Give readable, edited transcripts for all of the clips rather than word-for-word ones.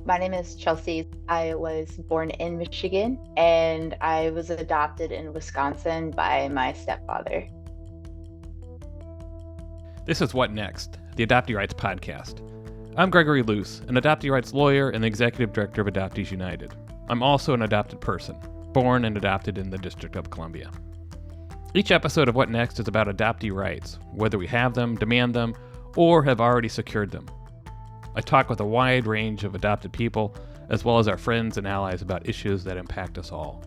My name is Chelsea. I was born in Michigan and I was adopted in Wisconsin by my stepfather. This is What Next, the Adoptee Rights Podcast. I'm Gregory Luce, an adoptee rights lawyer and the executive director of Adoptees United. I'm also an adopted person, born and adopted in the District of Columbia. Each episode of What Next is about adoptee rights, whether we have them, demand them, or have already secured them. I talk with a wide range of adopted people, as well as our friends and allies about issues that impact us all.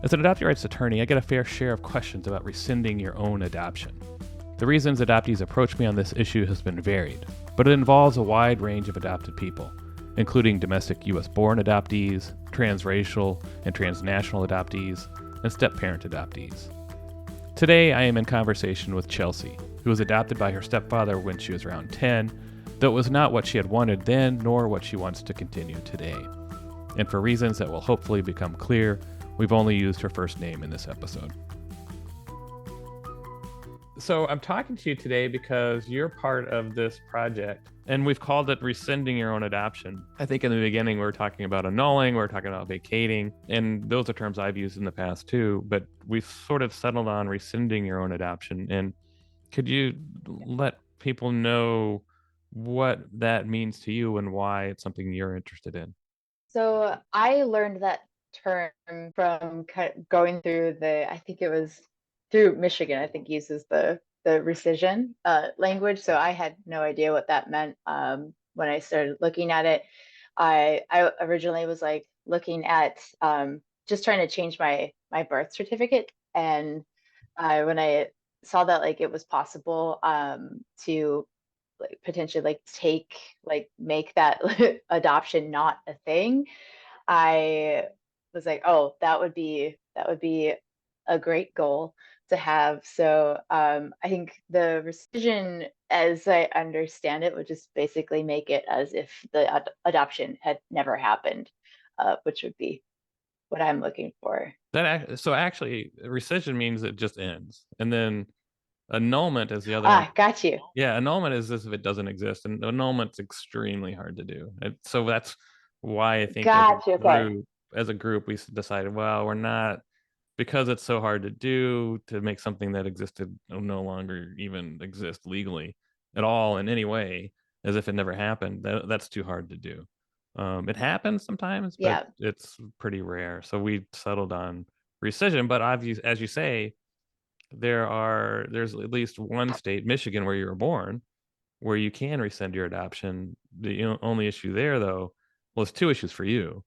As an adoptee rights attorney, I get a fair share of questions about rescinding your own adoption. The reasons adoptees approach me on this issue has been varied, but it involves a wide range of adopted people, including domestic U.S.-born adoptees, transracial and transnational adoptees, and step-parent adoptees. Today, I am in conversation with Chelsea, who was adopted by her stepfather when she was around 10, though it was not what she had wanted then, nor what she wants to continue today. And for reasons that will hopefully become clear, we've only used her first name in this episode. So I'm talking to you today because you're part of this project, and we've called it rescinding your own adoption. I think in the beginning we were talking about annulling, we were talking about vacating, and those are terms I've used in the past too, but we've sort of settled on rescinding your own adoption. And could you let people know what that means to you and why it's something you're interested in? So I learned that term from going through I think it was through Michigan, I think uses the rescission language. So I had no idea what that meant when I started looking at it. I originally was like looking at just trying to change my birth certificate, and when I saw that like it was possible to like potentially make that adoption not a thing, I was like, oh, that would be a great goal to have. So I think the rescission, as I understand it, would just basically make it as if the adoption had never happened, which would be what I'm looking for. So actually, rescission means it just ends, and then annulment is the other one. Ah, got you. Yeah, annulment is as if it doesn't exist, and annulment's extremely hard to do. So that's why I think Got you. Okay. as a group, we decided, well, we're not, because it's so hard to do, to make something that existed no longer even exist legally at all in any way, as if it never happened. That's too hard to do. It happens sometimes, but Yeah. it's pretty rare. So we settled on rescission. But obviously, as you say, there's at least one state, Michigan, where you were born, where you can rescind your adoption. The only issue there, though, well, it's two issues for you.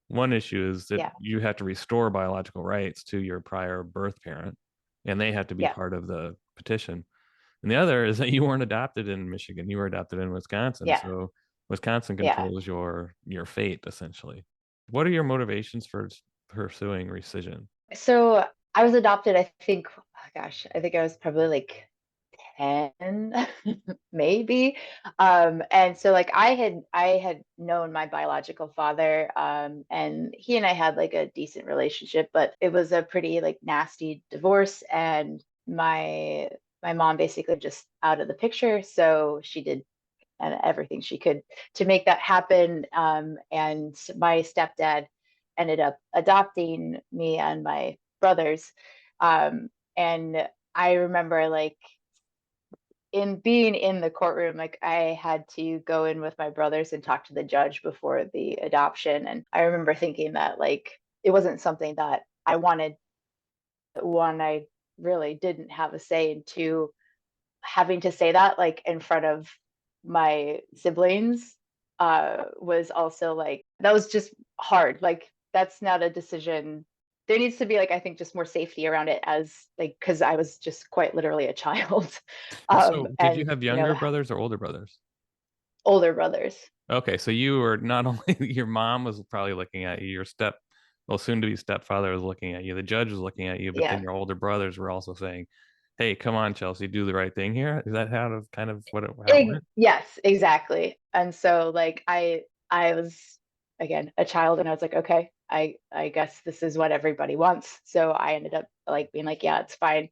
One issue is that Yeah. you have to restore biological rights to your prior birth parent, and they have to be Yeah. part of the petition. And the other is that you weren't adopted in Michigan; you were adopted in Wisconsin. Yeah. So Wisconsin Yeah. controls your fate essentially. What are your motivations for pursuing rescission? So I was adopted, I think, oh gosh, I think I was probably like 10, maybe. And so like I had known my biological father, and he and I had like a decent relationship, but it was a pretty like nasty divorce, and my mom basically just out of the picture. So she did and everything she could to make that happen. And my stepdad ended up adopting me and my brothers. And I remember like in being in the courtroom, like I had to go in with my brothers and talk to the judge before the adoption. And I remember thinking that like it wasn't something that I wanted. One, I really didn't have a say in. Two, having to say that like in front of my siblings was also like that was just hard. Like that's not a decision. There needs to be like I think just more safety around it as like because I was just quite literally a child. So, did you And have younger brothers or older brothers? older brothers. Okay, so you were not only your mom was probably looking at you, well, soon to be stepfather was looking at you, the judge was looking at you, but then Yeah. your older brothers were also saying, "Hey, come on, Chelsea, do the right thing here." Is that kind of how it went? Yes, exactly. And so like I was again a child and I was like, okay, I guess this is what everybody wants. So I ended up like being like, yeah, it's fine.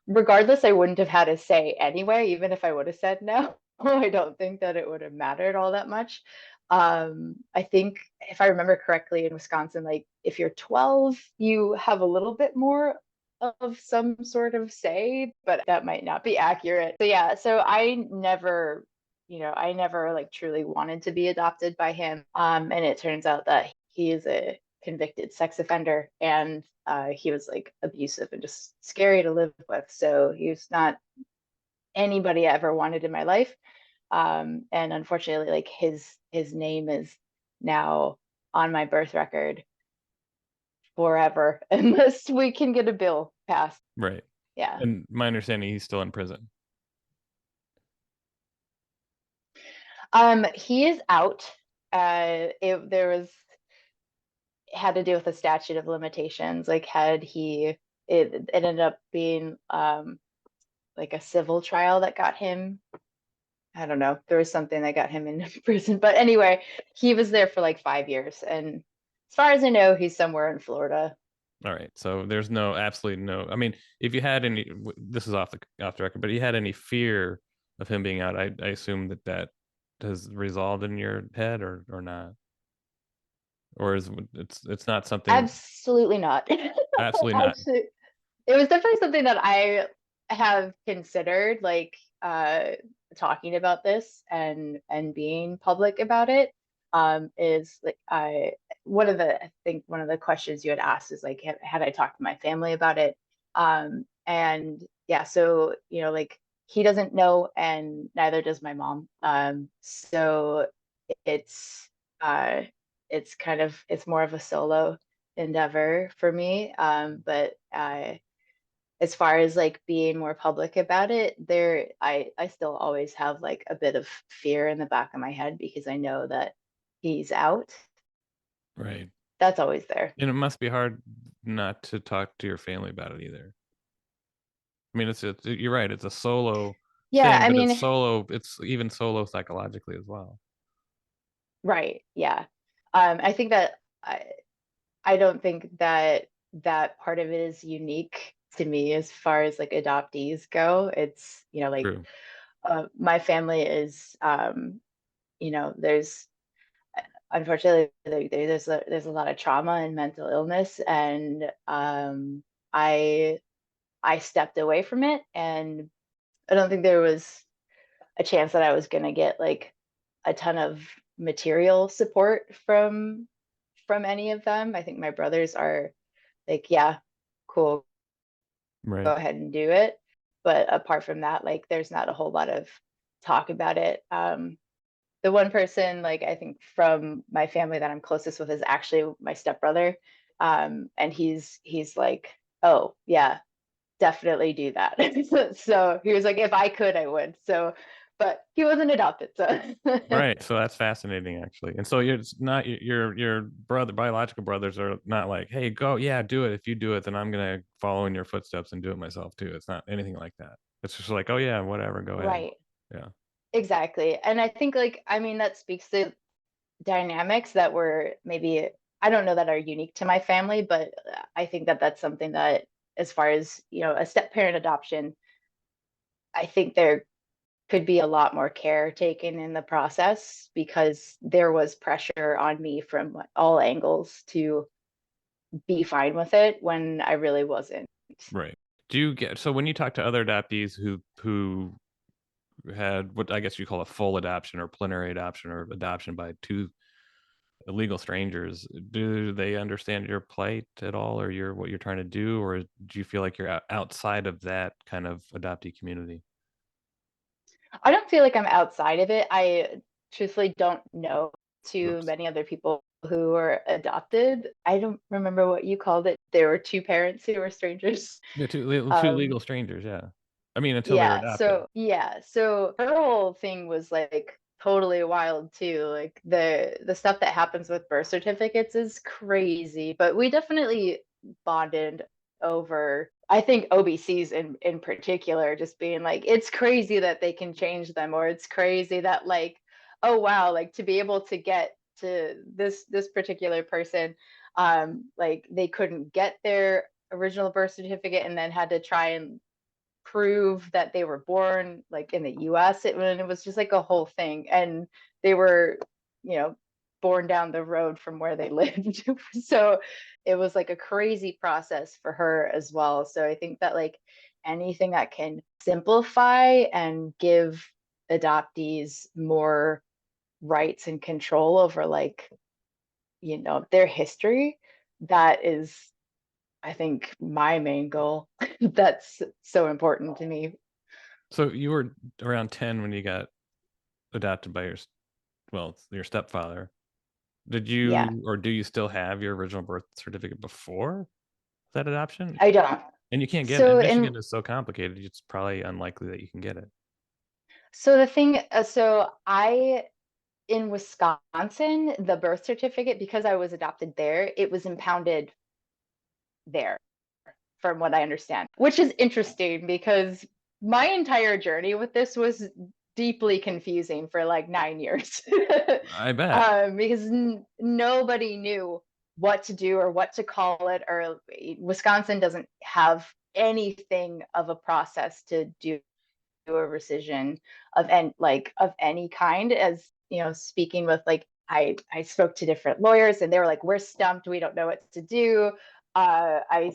Regardless, I wouldn't have had a say anyway, even if I would have said no. I don't think that it would have mattered all that much. I think if I remember correctly in Wisconsin, like if you're 12, you have a little bit more of some sort of say, but that might not be accurate. So yeah, so I never like truly wanted to be adopted by him. And it turns out that he is a convicted sex offender, and he was like abusive and just scary to live with. So he was not anybody I ever wanted in my life. And unfortunately, like his name is now on my birth record forever unless we can get a bill passed. Right. Yeah. And my understanding, he's still in prison. He is out. There was had to do with the statute of limitations. Like it ended up being like a civil trial that got him. I don't know. There was something that got him in prison. But anyway, he was there for like 5 years. And as far as I know, he's somewhere in Florida. All right. So there's no, absolutely no. I mean, if you had any, this is off the record, but you had any fear of him being out, I assume that has resolved in your head or not, or is it's not something. Absolutely not. Absolutely not. Absolutely. It was definitely something that I have considered, like talking about this and being public about it. Is like I think one of the questions you had asked is like had I talked to my family about it? And yeah, so like he doesn't know, and neither does my mom. So it's uh it's more of a solo endeavor for me. But as far as like being more public about it, I still always have like a bit of fear in the back of my head because I know that he's out. Right. That's always there. And it must be hard not to talk to your family about it either. I mean, you're right. It's a solo Yeah, thing, I but it's mean, solo. It's even solo psychologically as well. right, yeah. I think that I don't think that that part of it is unique to me as far as like adoptees go. It's, like True. my family is there's unfortunately there's a lot of trauma and mental illness, and I I stepped away from it, and I don't think there was a chance that I was going to get like a ton of material support from any of them. I think my brothers are like, yeah, cool, go Right. ahead and do it. But apart from that, like there's not a whole lot of talk about it. The one person like I think from my family that I'm closest with is actually my stepbrother. And he's like, oh yeah, definitely do that. So he was like, if I could, I would. So, but he wasn't adopted, so Right. So that's fascinating, actually. And so it's not your brother, biological brothers are not like, hey, go, yeah, do it. If you do it, then I'm gonna follow in your footsteps and do it myself too. It's not anything like that. It's just like, oh yeah, whatever, go ahead. right, Yeah. exactly. And I think like I mean that speaks to dynamics that were maybe I don't know that are unique to my family, but I think that that's something that as far as a step parent adoption, I think there could be a lot more care taken in the process because there was pressure on me from all angles to be fine with it when I really wasn't. Right. Do you get so when you talk to other adoptees who had what I guess you call a full adoption or plenary adoption or adoption by two illegal strangers, do they understand your plight at all or your what you're trying to do, or do you feel like you're outside of that kind of adoptee community? I don't feel like I'm outside of it. I truthfully don't know too Whoops. many other people who were adopted. I don't remember what you called it. There were two parents who were strangers. Yeah, two Um, legal strangers. Yeah, I mean until they were yeah, adopted. so her whole thing was like totally wild too. Like the stuff that happens with birth certificates is crazy, but we definitely bonded over I think OBCs in particular just being like it's crazy that they can change them, or it's crazy that like oh wow, like to be able to get to this particular person, like they couldn't get their original birth certificate and then had to try and prove that they were born like in the US. It was just like a whole thing. And they were, you know, born down the road from where they lived. So it was like a crazy process for her as well. So I think that like anything that can simplify and give adoptees more rights and control over like, their history, that is, I think, my main goal. That's so important to me. So you were around 10 when you got adopted by your stepfather. Did Yeah, you or do you still have your original birth certificate before that adoption? I don't. And you can't get it. So Michigan in is so complicated, it's probably unlikely that you can get it. so the thing so I in Wisconsin, the birth certificate, because I was adopted there, it was impounded there, from what I understand, which is interesting because my entire journey with this was deeply confusing for like 9 years. I bet. Because nobody knew what to do or what to call it, or Wisconsin doesn't have anything of a process to do a rescission of any kind. As speaking with like I spoke to different lawyers and they were like, we're stumped, we don't know what to do. Uh i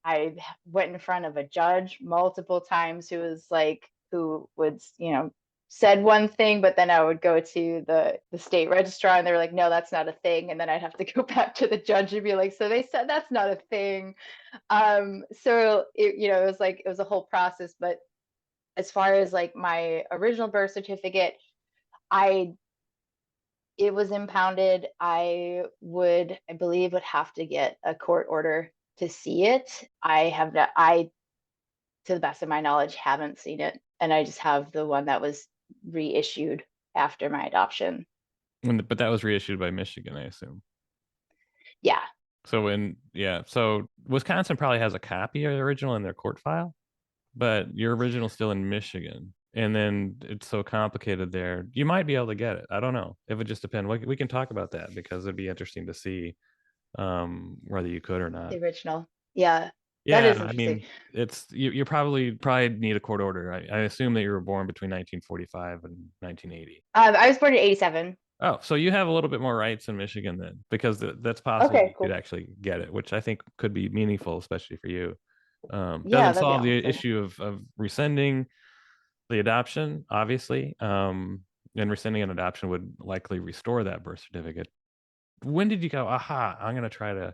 i went in front of a judge multiple times who would said one thing, but then I would go to the state registrar and they were like, no, that's not a thing, and then I'd have to go back to the judge and be like, so they said that's not a thing. So it was a whole process. But as far as like my original birth certificate, I it was impounded. I believe would have to get a court order to see it. I to the best of my knowledge haven't seen it, and I just have the one that was reissued after my adoption. But that was reissued by Michigan, I assume. Yeah. So Wisconsin probably has a copy of the original in their court file, but your original's still in Michigan. And then it's so complicated there. You might be able to get it. I don't know. It would just depend. We can talk about that because it'd be interesting to see whether you could or not. The original. Yeah. That Yeah, is I interesting. mean, you probably need a court order. I assume that you were born between 1945 and 1980. I was born in 87. Oh, so you have a little bit more rights in Michigan then, because that's possible you Okay, could cool. actually get it, which I think could be meaningful, especially for you. Yeah, Doesn't that'd be solve the awesome. issue of rescinding the adoption, obviously, and rescinding an adoption would likely restore that birth certificate. When did you go, aha, I'm going to try to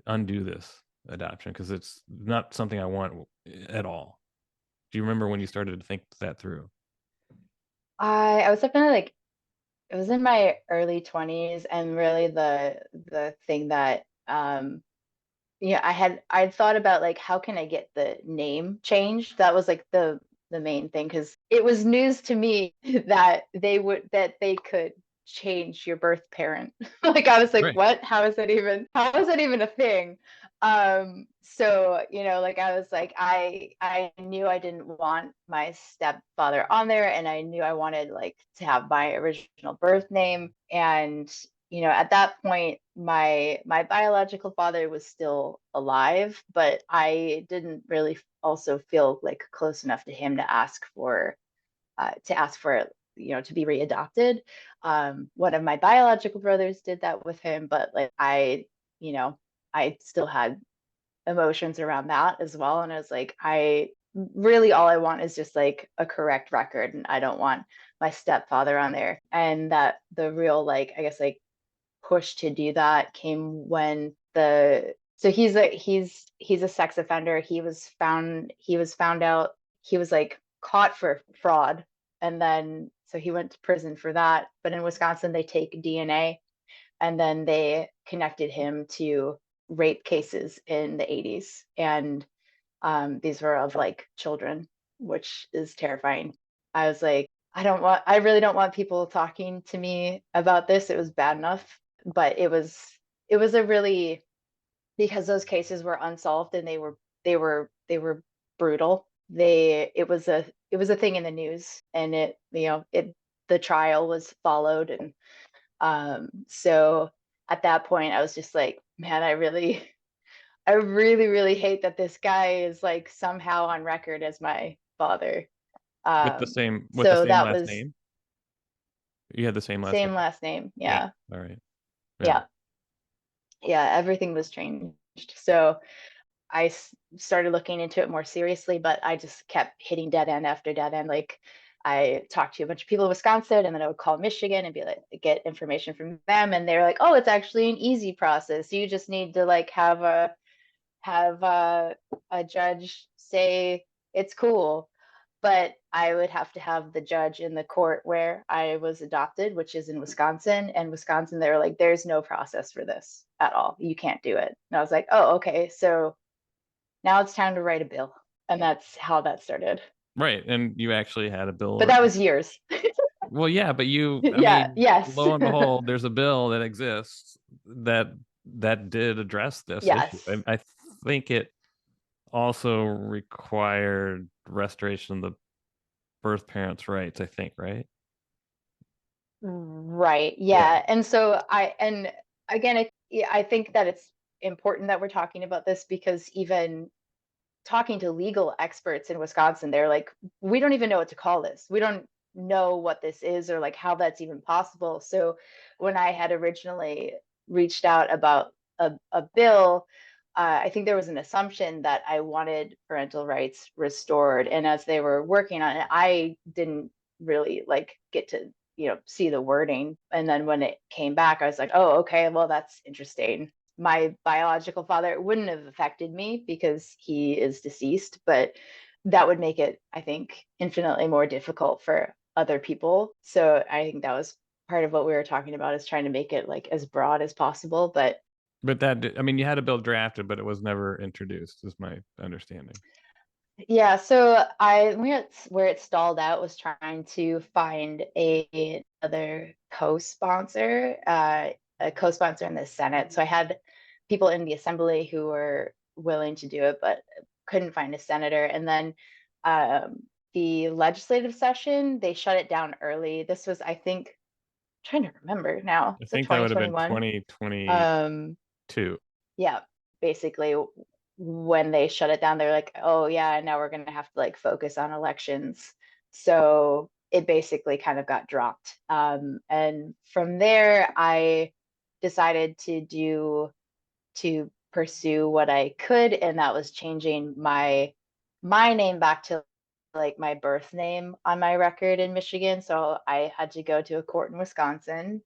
undo this adoption because it's not something I want at all? Do you remember when you started to think that through? I was definitely like, it was in my early 20s, and really the thing that yeah, I'd thought about like how can I get the name changed. That was like the main thing, because it was news to me that they could change your birth parent. Like I was like, Right. what? How is that even a thing? So like I was like, I knew I didn't want my stepfather on there, and I knew I wanted like to have my original birth name. And at that point, my biological father was still alive, but I didn't really also feel like close enough to him to ask for to be readopted. One of my biological brothers did that with him, but like you know I still had emotions around that as well. And I was like, I really, all I want is just like a correct record, and I don't want my stepfather on there. And that the real, like, I guess, like, push to do that came when the so he's a sex offender. He was found out, he was like caught for fraud, and then so he went to prison for that. But in Wisconsin they take DNA, and then they connected him to rape cases in the 80s. And these were of like children, which is terrifying. I was like, I really don't want people talking to me about this. It was bad enough, but it was a really, because those cases were unsolved, and they were brutal. It was a thing in the news, and the trial was followed. And so at that point I was just like, man, I really, really hate that this guy is like somehow on record as my father. with the So same that last was name? You had the same last same name? last name. Yeah. Yeah. All right. Yeah. Yeah. Yeah. Everything was changed. So I started looking into it more seriously, but I just kept hitting dead end after dead end. Like I talked to a bunch of people in Wisconsin, and then I would call Michigan and be like, get information from them, and they're like, "Oh, it's actually an easy process. You just need to like have a judge say it's cool." But I would have to have the judge in the court where I was adopted, which is in Wisconsin. And Wisconsin, they were like, "There's no process for this at all. You can't do it." And I was like, "Oh, okay. So now it's time to write a bill." And that's how that started. Right. And you actually had a bill But that written. was years. Well, yeah, but I Yeah, mean, yes. lo and behold, there's a bill that exists that did address this issue. Yes. I think it also required restoration of the birth parents' rights, I think, right? Right. Yeah. Yeah. And so and again, yeah, I think that it's important that we're talking about this because even talking to legal experts in Wisconsin, they're like, we don't even know what to call this. We don't know what this is or like how that's even possible. So when I had originally reached out about a bill, I think there was an assumption that I wanted parental rights restored. And as they were working on it, I didn't really like get to, see the wording. And then when it came back, I was like, oh, okay, well, that's interesting. My biological father wouldn't have affected me because he is deceased, but that would make it, I think, infinitely more difficult for other people. So I think that was part of what we were talking about, is trying to make it like as broad as possible. But But I mean, you had a bill drafted, but it was never introduced, is my understanding. yeah, so I where it stalled out was trying to find another co-sponsor, a co-sponsor in the Senate. So I had people in the Assembly who were willing to do it, but couldn't find a senator. And then um, the legislative session, they shut it down early. This was, I think, trying to remember now. I Is it think that would have been 2021? 2022. Um, yeah, basically when they shut it down, they're like, oh yeah, now we're gonna have to like focus on elections. So it basically kind of got dropped. And from there, I decided to pursue what I could, and that was changing my name back to like my birth name on my record in Michigan. So I had to go to a court in Wisconsin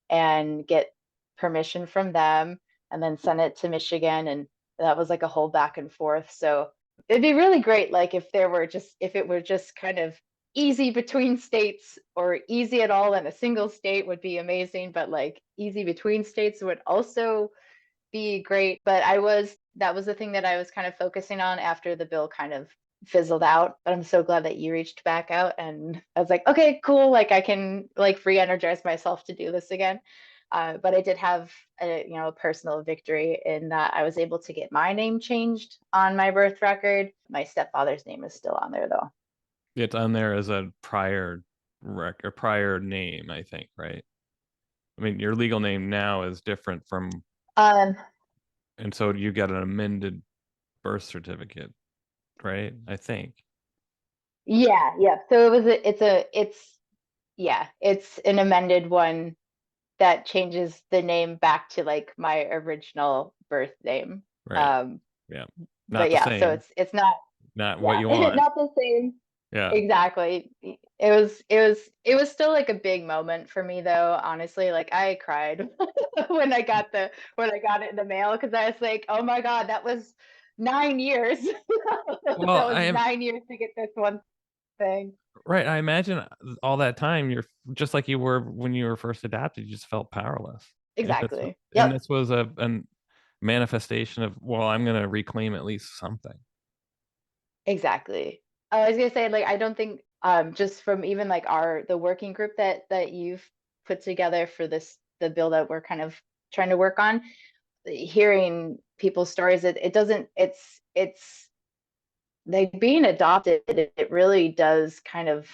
and get permission from them and then send it to Michigan. And that was like a whole back and forth. So it'd be really great, like if it were just kind of easy between states, or easy at all in a single state would be amazing, but like easy between states would also be great. But that was the thing that I was kind of focusing on after the bill kind of fizzled out. But I'm so glad that you reached back out, and I was like, okay, cool. Like I can like re-energize myself to do this again. But I did have a personal victory in that I was able to get my name changed on my birth record. My stepfather's name is still on there though. It's on there as a prior name, I think, right? I mean, your legal name now is different from, Um, and so you got an amended birth certificate, right? I think. yeah, yeah. So it's an amended one that changes the name back to like my original birth name. Right. Um, Yeah. but Not the yeah, so same, it's not, not what yeah, you want. not the same. Yeah. Exactly. It was still like a big moment for me though, honestly. Like I cried when I got it in the mail, because I was like, oh my God, that was 9 years. Well, That was I am 9 years to get this one thing. right. I imagine all that time you're just like you were when you were first adopted, you just felt powerless. And Exactly. this Yep. was a manifestation of, well, I'm gonna reclaim at least something. Exactly. I was gonna say, like, I don't think just from even like the working group that you've put together for the bill that we're kind of trying to work on, hearing people's stories, it doesn't it's like being adopted, it really does kind of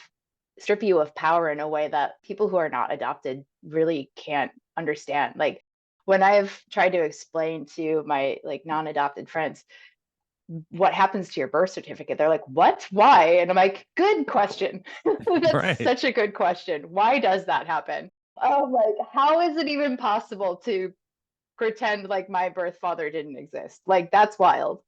strip you of power in a way that people who are not adopted really can't understand. Like when I've tried to explain to my like non-adopted friends what happens to your birth certificate, they're like, what? Why? And I'm like, good question. That's Right. such a good question. Why does that happen? Oh, like, how is it even possible to pretend like my birth father didn't exist? Like, that's wild.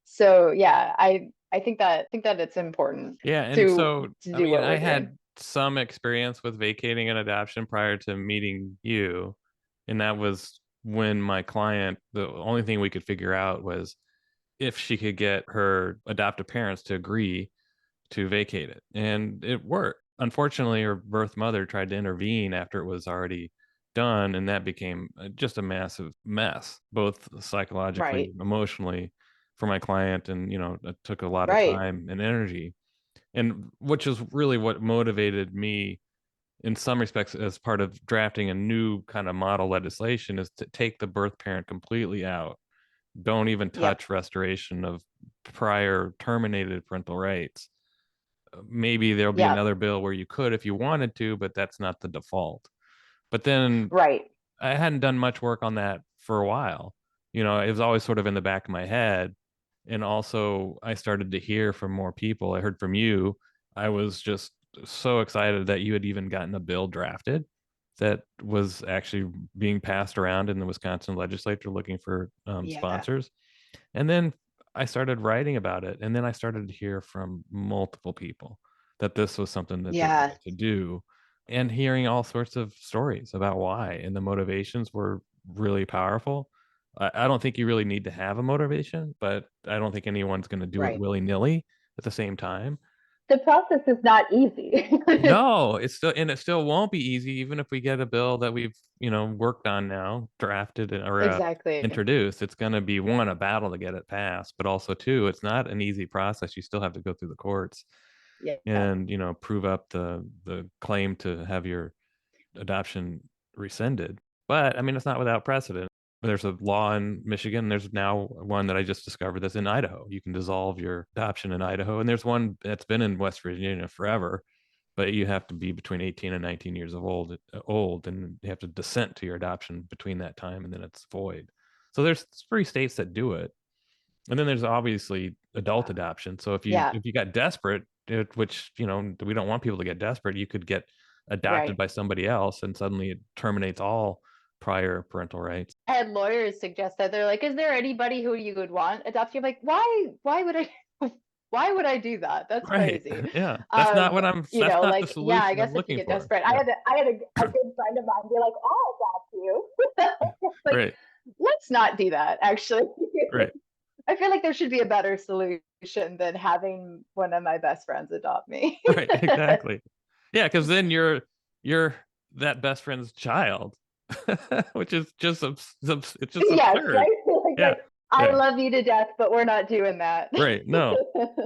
So yeah, I think that it's important Yeah, and to so to I do mean, what I we're doing. had some experience with vacating an adoption prior to meeting you, and that was when my client, the only thing we could figure out was if she could get her adoptive parents to agree to vacate it. And it worked. Unfortunately, her birth mother tried to intervene after it was already done, and that became just a massive mess, both psychologically, Right. emotionally for my client. And, it took a lot of Right. time and energy. And which is really what motivated me in some respects as part of drafting a new kind of model legislation is to take the birth parent completely out. Don't even Yep. touch restoration of prior terminated parental rights. Maybe there'll be Yep. another bill where you could if you wanted to, but that's not the default. But then Right. I hadn't done much work on that for a while. It was always sort of in the back of my head. And also, I started to hear from more people. I heard from you. I was just so excited that you had even gotten a bill drafted that was actually being passed around in the Wisconsin legislature looking for Yeah. sponsors. And then I started writing about it. And then I started to hear from multiple people that this was something that they Yeah. wanted to do, and hearing all sorts of stories about why. And the motivations were really powerful. I don't think you really need to have a motivation, but I don't think anyone's going to do it Right. willy nilly at the same time. The process is not easy. No, it still won't be easy, even if we get a bill that we've, worked on now, drafted or Exactly. introduced. It's going to be one, a battle to get it passed, but also two, it's not an easy process. You still have to go through the courts Yeah. and, prove up the claim to have your adoption rescinded. But I mean, it's not without precedent. There's a law in Michigan. There's now one that I just discovered that's in Idaho. You can dissolve your adoption in Idaho, and there's one that's been in West Virginia forever, but you have to be between 18 and 19 years of old, and you have to dissent to your adoption between that time, and then it's void. So there's 3 states that do it, and then there's obviously adult adoption. So if you Yeah. if you got desperate, which we don't want people to get desperate, you could get adopted Right. by somebody else, and suddenly it terminates all prior parental rights. I had lawyers suggest that. They're like, is there anybody who you would want adopted? I'm like, why would I why would I do that? That's Right. crazy. Yeah. That's not the Like, yeah, I solution guess I'm if you looking get for. desperate. Yeah. I had a good friend of mine be like, I'll adopt you. Like, Right. let's not do that, actually. Right. I feel like there should be a better solution than having one of my best friends adopt me. Right. Exactly. Yeah, because then you're that best friend's child, which is just it's just Yes, absurd. right? Yeah. I Yeah. love you to death, but we're not doing that. Right. No.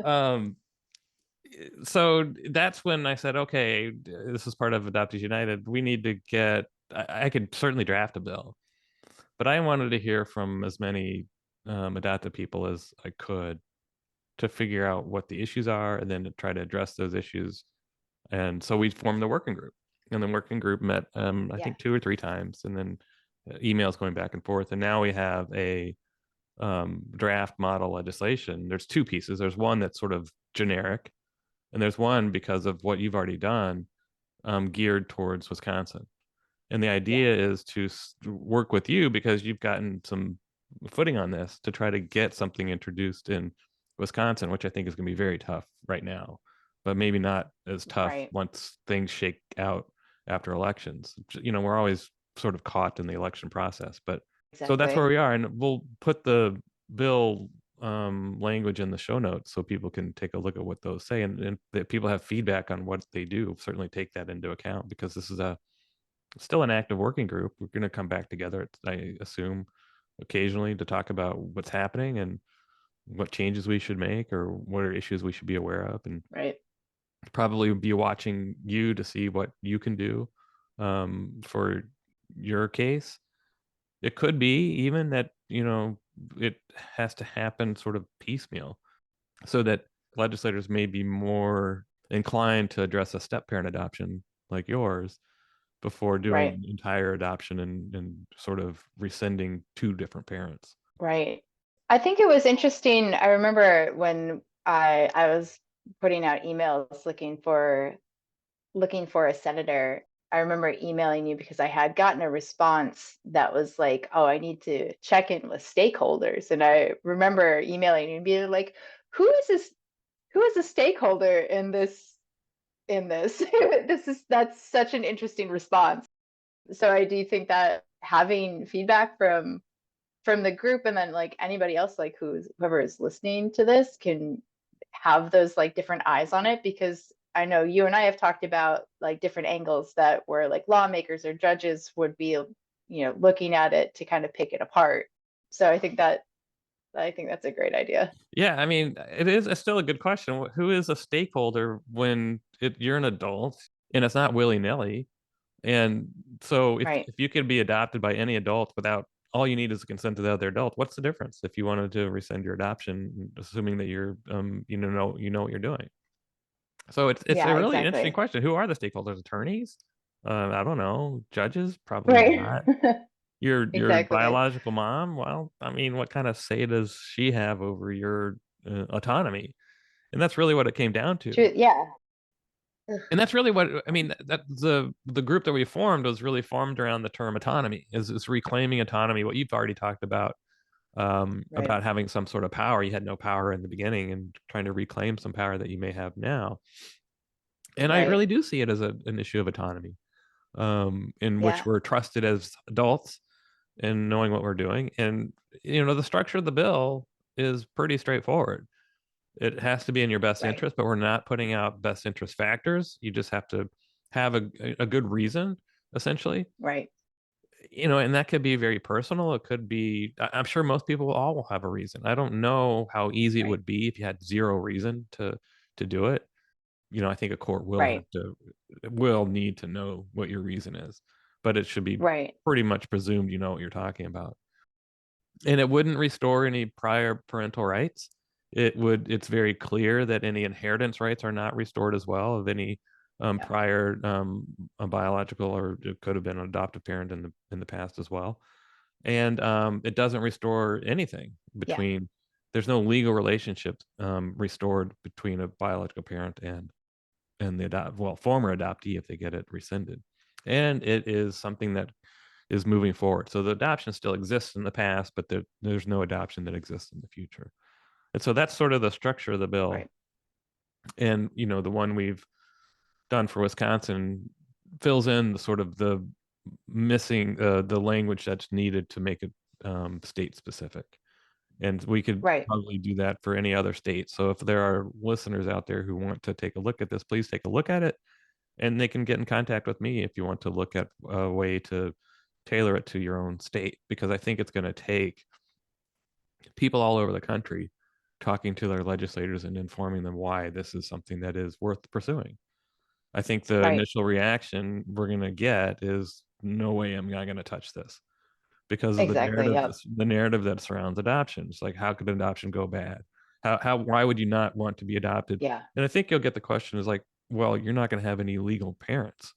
Um, so that's when I said, okay, this is part of Adoptees United. We need to get, I could certainly draft a bill, but I wanted to hear from as many adopted people as I could to figure out what the issues are and then to try to address those issues. And so we formed the working group, and the working group met, I Yeah. think 2 or 3 times, and then emails going back and forth. And now we have a draft model legislation. There's 2 pieces. There's one that's sort of generic, and there's one because of what you've already done, geared towards Wisconsin. And the Yeah. idea is to work with you because you've gotten some footing on this to try to get something introduced in Wisconsin, which I think is going to be very tough right now, but maybe not as tough Right. once things shake out after elections. We're always sort of caught in the election process, but so that's where Exactly. we are. And we'll put the bill language in the show notes so people can take a look at what those say, and that people have feedback on what they do. Certainly take that into account, because this is still an active working group. We're going to come back together, I assume, occasionally to talk about what's happening and what changes we should make or what are issues we should be aware of, and Right. probably be watching you to see what you can do for your case. It could be even that, it has to happen sort of piecemeal so that legislators may be more inclined to address a step parent adoption like yours, before doing Right. the entire adoption and sort of rescinding two different parents. Right. I think it was interesting. I remember when I was putting out emails looking for a senator. I remember emailing you because I had gotten a response that was like, "Oh, I need to check in with stakeholders." And I remember emailing you and being like, "Who is this? Who is a stakeholder in this?" That's such an interesting response. So I do think that having feedback from the group and then like anybody else like whoever is listening to this can have those like different eyes on it, because I know you and I have talked about like different angles that where like lawmakers or judges would be, looking at it to kind of pick it apart. So I think that's a great idea. Yeah, I mean, it's still a good question. Who is a stakeholder when you're an adult and it's not willy nilly? And so Right. if you could be adopted by any adult without all you need is the consent of the other adult, what's the difference if you wanted to rescind your adoption, assuming that you're you know what you're doing? So it's a Yeah, really interesting exactly. question. Who are the stakeholders? Attorneys? I don't know. Judges? Probably Right. not. Your Exactly. biological mom? Well, I mean, what kind of say does she have over your autonomy? And that's really what it came down to. True. Yeah. Ugh. And that's really what I mean. That the group that we formed was really formed around the term autonomy. Is reclaiming autonomy. What you've already talked Right. about having some sort of power. You had no power in the beginning, and trying to reclaim some power that you may have now. And I Right. really do see it as an issue of autonomy, in which Yeah. we're trusted as adults in knowing what we're doing. And the structure of the bill is pretty straightforward. It has to be in your best Right. interest, but we're not putting out best interest factors. You just have to have a good reason, essentially. Right. And that could be very personal. It could be. I'm sure most people all will have a reason. I don't know how easy it Right. would be if you had zero reason to do it. I think a court Right. will need to know what your reason is, but it should be Right. pretty much presumed you know what you're talking about. And it wouldn't restore any prior parental rights. It's very clear that any inheritance rights are not restored as well of any Yeah. prior a biological, or it could have been an adoptive parent in the past as well. And it doesn't restore anything Yeah. between. There's no legal relationship restored between a biological parent and the former adoptee if they get it rescinded. And it is something that is moving forward. So the adoption still exists in the past, but there's no adoption that exists in the future. And so that's sort of the structure of the bill. Right. And the one we've done for Wisconsin fills in the sort of the missing the language that's needed to make it state specific. And we could Right. probably do that for any other state. So if there are listeners out there who want to take a look at this, please take a look at it, and they can get in contact with me if you want to look at a way to tailor it to your own state, because I think it's going to take people all over the country talking to their legislators and informing them why this is something that is worth pursuing. I think the Right. initial reaction we're going to get is, no way am I going to touch this, because of Exactly. Yep. the narrative that surrounds adoptions. Like, how could adoption go bad? Why would you not want to be adopted? Yeah. And I think you'll get the question is like, well, you're not going to have any legal parents.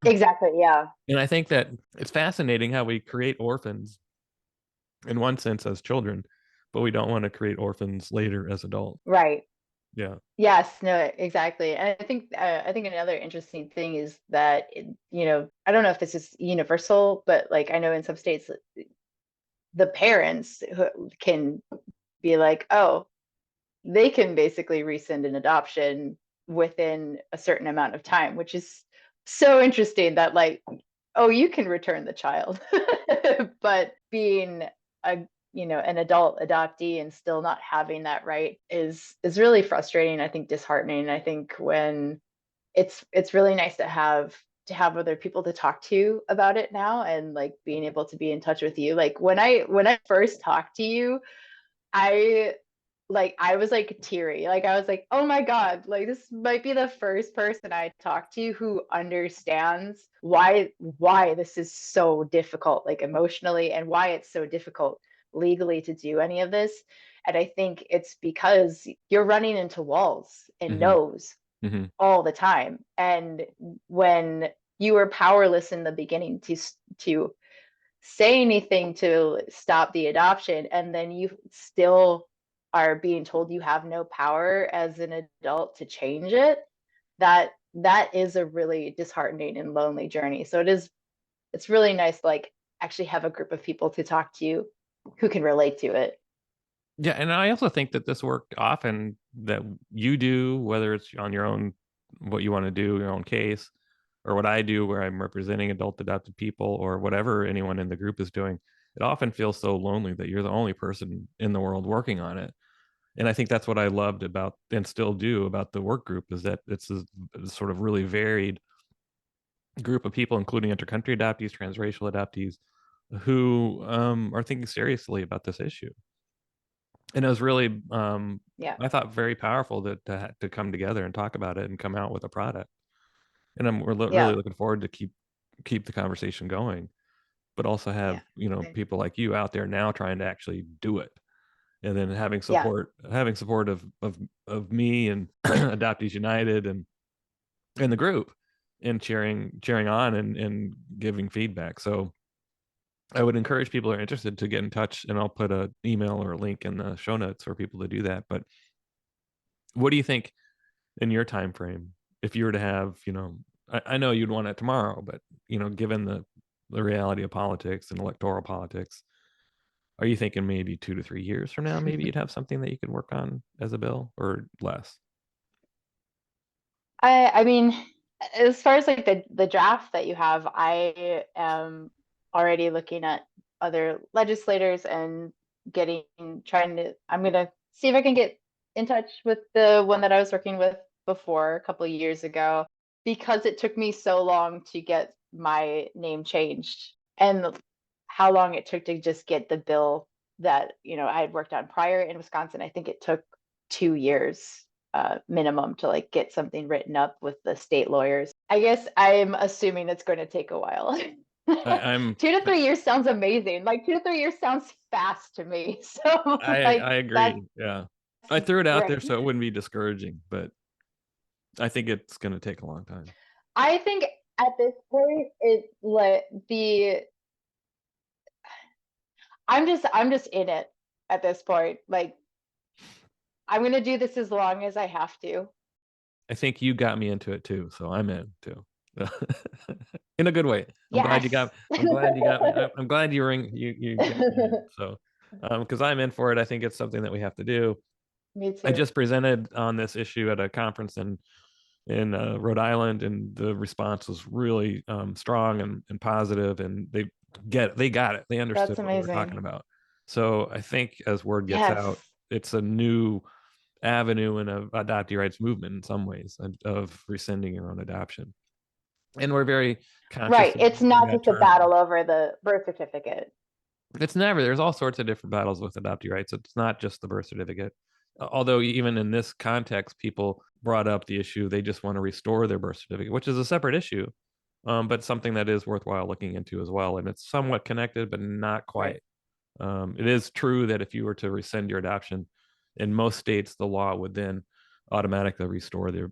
Exactly. Yeah. And I think that it's fascinating how we create orphans in one sense as children, but we don't want to create orphans later as adults. Right. Yeah. Yes. No. Exactly. And I think another interesting thing is that I don't know if this is universal, but like I know in some states the parents who can be like, oh, they can basically rescind an adoption within a certain amount of time, which is so interesting that like, oh, you can return the child. But being a an adult adoptee and still not having that right is really frustrating, I think disheartening. I think when it's really nice to have other people to talk to about it now, and like being able to be in touch with you. Like when I first talked to you, I I was like teary. Like I was like, "Oh my God, like this might be the first person I talk to who understands why this is so difficult, like emotionally, and why it's so difficult legally to do any of this." And I think it's because you're running into walls and Hmm. no's Hmm. all the time. And when you were powerless in the beginning to say anything to stop the adoption, and then you still are being told you have no power as an adult to change it, that is a really disheartening and lonely journey. So it's really nice to like actually have a group of people to talk to you who can relate to it. Yeah, and I also think that this work often that you do, whether it's on your own, what you want to do, your own case, or what I do where I'm representing adult adopted people, or whatever anyone in the group is doing, it often feels so lonely that you're the only person in the world working on it. And I think that's what I loved about, and still do, about the work group, is that it's a sort of really varied group of people, including intercountry adoptees, transracial adoptees, who are thinking seriously about this issue. And it was really, Yeah, I thought, very powerful to come together and talk about it and come out with a product. And we're really yeah, looking forward to keep the conversation going, but also have, yeah, people like you out there now trying to actually do it, and then yeah, having support of me and Adoptees United and the group, and cheering on and giving feedback. So I would encourage people who are interested to get in touch, and I'll put an email or a link in the show notes for people to do that. But what do you think in your time frame, if you were to have, I know you'd want it tomorrow, but given the reality of politics and electoral politics, are you thinking maybe 2 to 3 years from now, maybe you'd have something that you could work on as a bill, or less? I mean, as far as like the draft that you have, I am already looking at other legislators and getting trying to I'm gonna see if I can get in touch with the one that I was working with before a couple of years ago, because it took me so long to get my name changed, and how long it took to just get the bill that I had worked on prior in Wisconsin. I think it took 2 years minimum to like get something written up with the state lawyers. I guess I'm assuming it's going to take a while. I'm 2 to 3 years sounds amazing. Like 2 to 3 years sounds fast to me. So I like that's agree. Yeah. I threw it out there great. so it wouldn't be discouraging, but I think it's going to take a long time. I think at this point it like the I'm just in it at this point. Like I'm gonna do this as long as I have to. I think you got me into it too, so I'm in too. In a good way. I'm glad Yes. you got. I'm glad you got me. I'm glad you got me in. So, because I'm in for it, I think it's something that we have to do. Me I too. just presented on this issue at a conference in Rhode Island, and the response was really strong and positive, and they got it. They understood That's what we were talking amazing. about. So I think as word gets Yes. out, it's a new avenue in a adoptee rights movement in some ways, of rescinding your own adoption. And we're very conscious Right. of It's using not that just a term. battle over the birth certificate. It's never, there's all sorts of different battles with adoptee rights. It's not just the birth certificate. Although even in this context, people brought up the issue, they just want to restore their birth certificate, which is a separate issue, but something that is worthwhile looking into as well. And it's somewhat connected, but not Right. quite. It is true that if you were to rescind your adoption, in most states, the law would then automatically restore the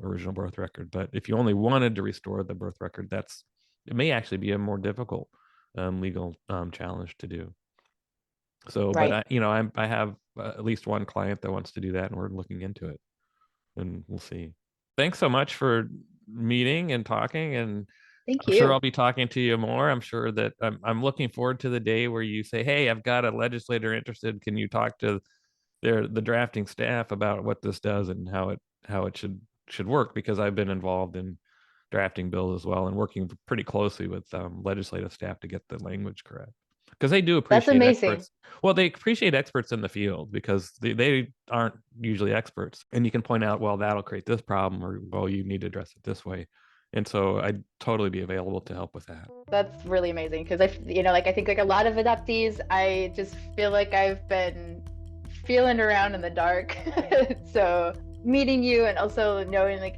original birth record. But if you only wanted to restore the birth record, it may actually be a more difficult legal challenge to do. So, but Right. I have at least one client that wants to do that, and we're looking into it, and we'll see. Thanks so much for meeting and talking, and Thank I'm sure I'll you. be talking to you more. I'm sure that I'm looking forward to the day where you say, "Hey, I've got a legislator interested. Can you talk to the drafting staff about what this does and how it should work?" Because I've been involved in drafting bills as well, and working pretty closely with legislative staff to get the language correct, because they do That's appreciate amazing. experts. Well, they appreciate experts in the field, because they aren't usually experts, and you can point out, well, that'll create this problem, or, well, you need to address it this way. And so I'd totally be available to help with that. That's really amazing because like I think like a lot of adoptees, I just feel like I've been feeling around in the dark. So meeting you and also knowing like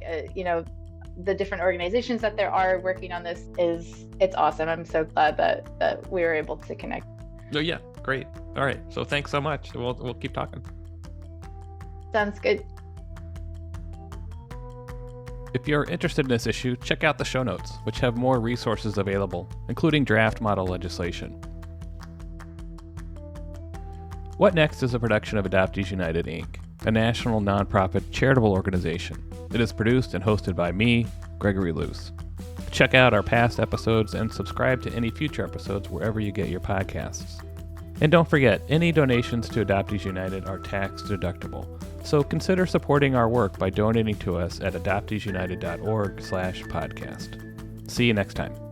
the different organizations that there are working on this it's awesome. I'm so glad that we were able to connect. So yeah, great. All right, so thanks so much. We'll keep talking. Sounds good. If you're interested in this issue, check out the show notes, which have more resources available, including draft model legislation. What Next is a production of Adoptees United, Inc., a national nonprofit charitable organization. It is produced and hosted by me, Gregory Luce. Check out our past episodes and subscribe to any future episodes wherever you get your podcasts. And don't forget, any donations to Adoptees United are tax deductible, so consider supporting our work by donating to us at adopteesunited.org/podcast. See you next time.